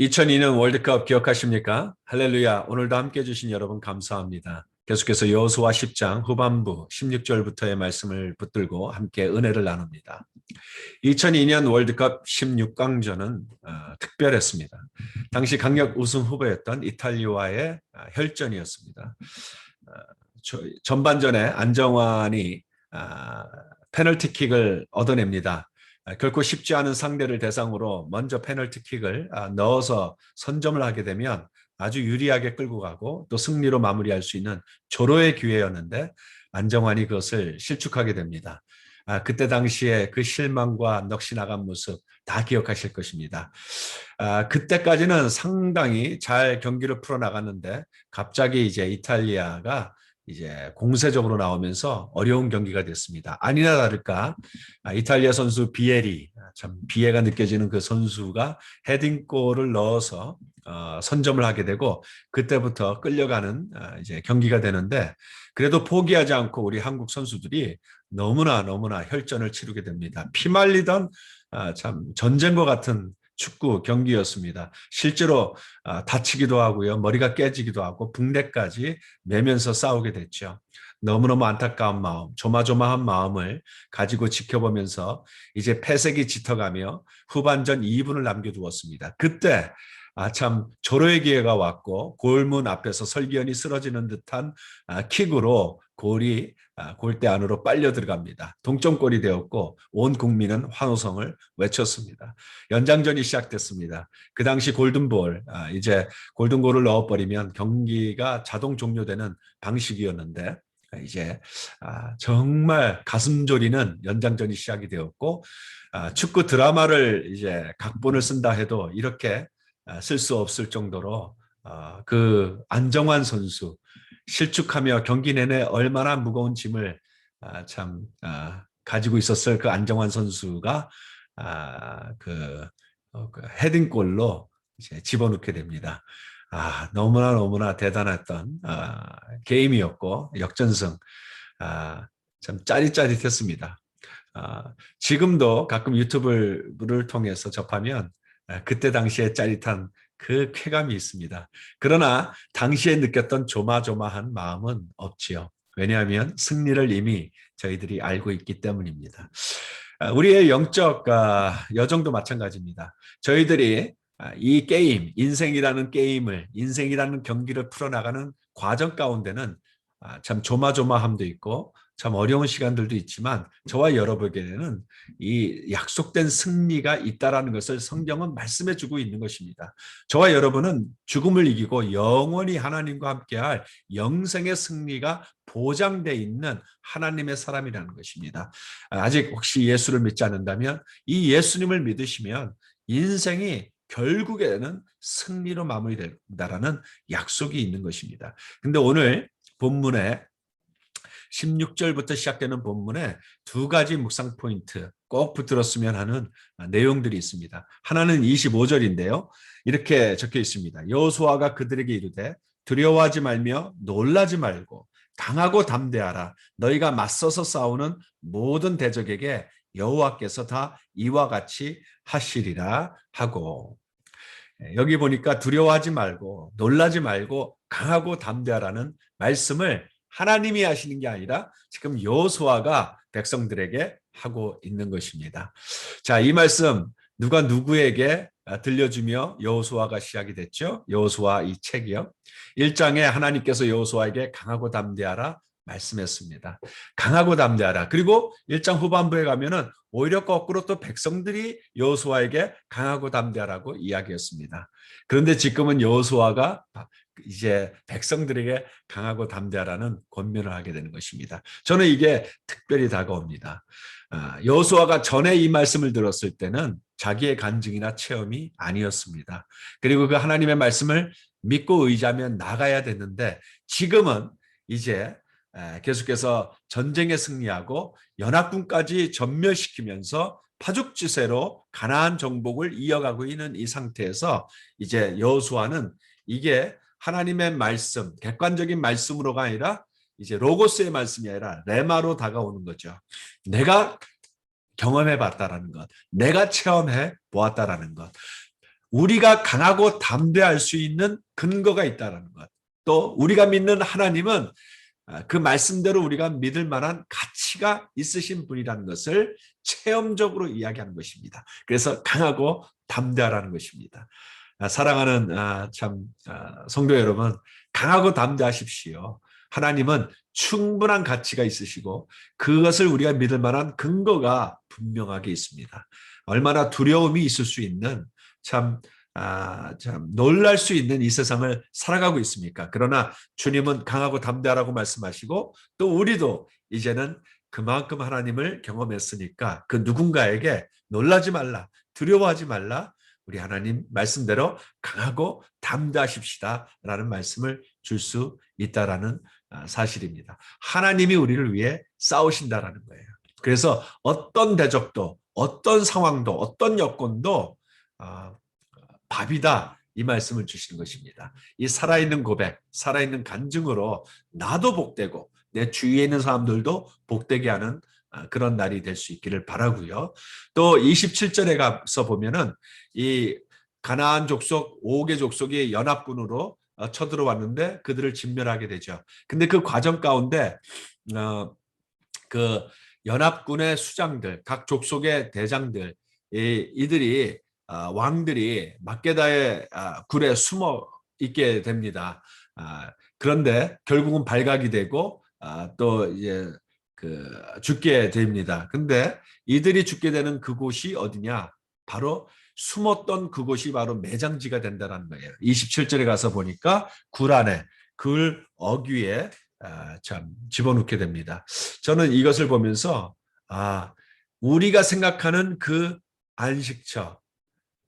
2002년 월드컵 기억하십니까? 할렐루야. 오늘도 함께 해주신 여러분 감사합니다. 계속해서 여호수아 10장 후반부 16절부터의 말씀을 붙들고 함께 은혜를 나눕니다. 2002년 월드컵 16강전은 특별했습니다. 당시 강력 우승 후보였던 이탈리아와의 혈전이었습니다. 전반전에 안정환이 페널티킥을 얻어냅니다. 결코 쉽지 않은 상대를 대상으로 먼저 페널티킥을 넣어서 선점을 하게 되면 아주 유리하게 끌고 가고 또 승리로 마무리할 수 있는 절호의 기회였는데 안정환이 그것을 실축하게 됩니다. 그때 당시에 그 실망과 넋이 나간 모습 다 기억하실 것입니다. 그때까지는 상당히 잘 경기를 풀어나갔는데 갑자기 이제 이탈리아가 이제 공세적으로 나오면서 어려운 경기가 됐습니다. 아니나 다를까 이탈리아 선수 비에리, 참 비애가 느껴지는 그 선수가 헤딩골을 넣어서 선점을 하게 되고 그때부터 끌려가는 이제 경기가 되는데 그래도 포기하지 않고 우리 한국 선수들이 너무나 혈전을 치르게 됩니다. 피말리던 참 전쟁과 같은 축구 경기였습니다. 실제로 다치기도 하고요. 머리가 깨지기도 하고 붕대까지 매면서 싸우게 됐죠. 너무너무 안타까운 마음, 조마조마한 마음을 가지고 지켜보면서 이제 패색이 짙어가며 후반전 2분을 남겨두었습니다. 그때 참 절호의 기회가 왔고 골문 앞에서 설기현이 쓰러지는 듯한 킥으로 골이 골대 안으로 빨려 들어갑니다. 동점골이 되었고 온 국민은 환호성을 외쳤습니다. 연장전이 시작됐습니다. 그 당시 골든볼, 이제 골든골을 넣어버리면 경기가 자동 종료되는 방식이었는데 이제 정말 가슴 졸이는 연장전이 시작이 되었고 축구 드라마를 이제 각본을 쓴다 해도 이렇게 쓸 수 없을 정도로 그 안정환 선수 실축하며 경기 내내 얼마나 무거운 짐을 참 가지고 있었을 그 안정환 선수가 그 헤딩골로 이제 집어넣게 됩니다. 너무나 대단했던 게임이었고 역전승 참 짜릿짜릿했습니다. 지금도 가끔 유튜브를 통해서 접하면 그때 당시에 짜릿한 그 쾌감이 있습니다. 그러나 당시에 느꼈던 조마조마한 마음은 없지요. 왜냐하면 승리를 이미 저희들이 알고 있기 때문입니다. 우리의 영적 여정도 마찬가지입니다. 저희들이 이 게임, 인생이라는 게임을, 인생이라는 경기를 풀어나가는 과정 가운데는 참 조마조마함도 있고 참 어려운 시간들도 있지만 저와 여러분에게는 이 약속된 승리가 있다라는 것을 성경은 말씀해 주고 있는 것입니다. 저와 여러분은 죽음을 이기고 영원히 하나님과 함께할 영생의 승리가 보장돼 있는 하나님의 사람이라는 것입니다. 아직 혹시 예수를 믿지 않는다면 이 예수님을 믿으시면 인생이 결국에는 승리로 마무리된다라는 약속이 있는 것입니다. 근데 오늘 본문에 16절부터 시작되는 본문에 두 가지 묵상 포인트 꼭 붙들었으면 하는 내용들이 있습니다. 하나는 25절인데요. 이렇게 적혀 있습니다. 여호수아가 그들에게 이르되 두려워하지 말며 놀라지 말고 강하고 담대하라. 너희가 맞서서 싸우는 모든 대적에게 여호와께서 다 이와 같이 하시리라 하고 여기 보니까 두려워하지 말고 놀라지 말고 강하고 담대하라는 말씀을 하나님이 하시는 게 아니라 지금 여호수아가 백성들에게 하고 있는 것입니다. 자, 이 말씀 누가 누구에게 들려주며 여호수아가 시작이 됐죠? 여호수아 이 책이요. 1장에 하나님께서 여호수아에게 강하고 담대하라 말씀했습니다. 강하고 담대하라. 그리고 1장 후반부에 가면은 오히려 거꾸로 또 백성들이 여호수아에게 강하고 담대하라고 이야기했습니다. 그런데 지금은 여호수아가 이제 백성들에게 강하고 담대하라는 권면을 하게 되는 것입니다. 저는 이게 특별히 다가옵니다. 여호수아가 전에 이 말씀을 들었을 때는 자기의 간증이나 체험이 아니었습니다. 그리고 그 하나님의 말씀을 믿고 의지하면 나가야 되는데 지금은 이제 계속해서 전쟁에 승리하고 연합군까지 전멸시키면서 파죽지세로 가나안 정복을 이어가고 있는 이 상태에서 이제 여호수아는 이게 하나님의 말씀, 객관적인 말씀으로가 아니라 이제 로고스의 말씀이 아니라 레마로 다가오는 거죠. 내가 경험해 봤다라는 것, 내가 체험해 보았다라는 것. 우리가 강하고 담대할 수 있는 근거가 있다는 것. 또 우리가 믿는 하나님은 그 말씀대로 우리가 믿을 만한 가치가 있으신 분이라는 것을 체험적으로 이야기하는 것입니다. 그래서 강하고 담대하라는 것입니다. 사랑하는 성도 여러분, 강하고 담대하십시오. 하나님은 충분한 가치가 있으시고 그것을 우리가 믿을 만한 근거가 분명하게 있습니다. 얼마나 두려움이 있을 수 있는 참 놀랄 수 있는 이 세상을 살아가고 있습니까? 그러나 주님은 강하고 담대하라고 말씀하시고 또 우리도 이제는 그만큼 하나님을 경험했으니까 그 누군가에게 놀라지 말라, 두려워하지 말라, 우리 하나님 말씀대로 강하고 담대하십시다라는 말씀을 줄 수 있다라는 사실입니다. 하나님이 우리를 위해 싸우신다라는 거예요. 그래서 어떤 대적도, 어떤 상황도, 어떤 여건도 밥이다 이 말씀을 주시는 것입니다. 이 살아있는 고백, 살아있는 간증으로 나도 복되고 내 주위에 있는 사람들도 복되게 하는 그런 날이 될 수 있기를 바라고요. 또 27절에 가서 보면은 이 가나안 족속 5개 족속이 연합군으로 쳐들어왔는데 그들을 진멸하게 되죠. 근데 그 과정 가운데 그 연합군의 수장들, 각 족속의 대장들, 이들이 왕들이 막게다의 굴에 숨어 있게 됩니다. 그런데 결국은 발각이 되고 또 이제 죽게 됩니다. 근데 이들이 죽게 되는 그곳이 어디냐? 바로 숨었던 그곳이 바로 매장지가 된다는 거예요. 27절에 가서 보니까 굴 안에, 굴 어귀에 참 집어넣게 됩니다. 저는 이것을 보면서 우리가 생각하는 그 안식처,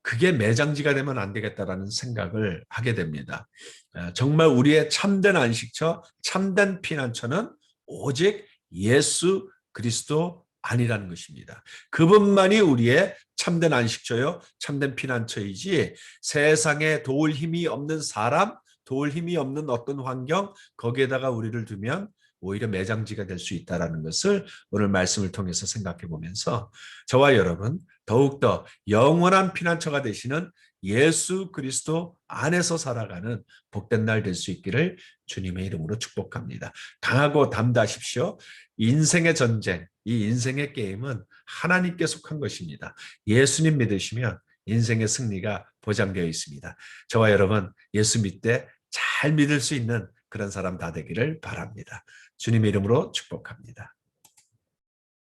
그게 매장지가 되면 안 되겠다라는 생각을 하게 됩니다. 정말 우리의 참된 안식처, 참된 피난처는 오직 예수 그리스도 아니라는 것입니다. 그분만이 우리의 참된 안식처요, 참된 피난처이지 세상에 도울 힘이 없는 사람, 도울 힘이 없는 어떤 환경, 거기에다가 우리를 두면 오히려 매장지가 될 수 있다는 것을 오늘 말씀을 통해서 생각해 보면서 저와 여러분 더욱더 영원한 피난처가 되시는 예수 그리스도 안에서 살아가는 복된 날 될 수 있기를 주님의 이름으로 축복합니다. 강하고 담대하십시오. 인생의 전쟁, 이 인생의 게임은 하나님께 속한 것입니다. 예수님 믿으시면 인생의 승리가 보장되어 있습니다. 저와 여러분 예수 믿되 잘 믿을 수 있는 그런 사람 다 되기를 바랍니다. 주님의 이름으로 축복합니다.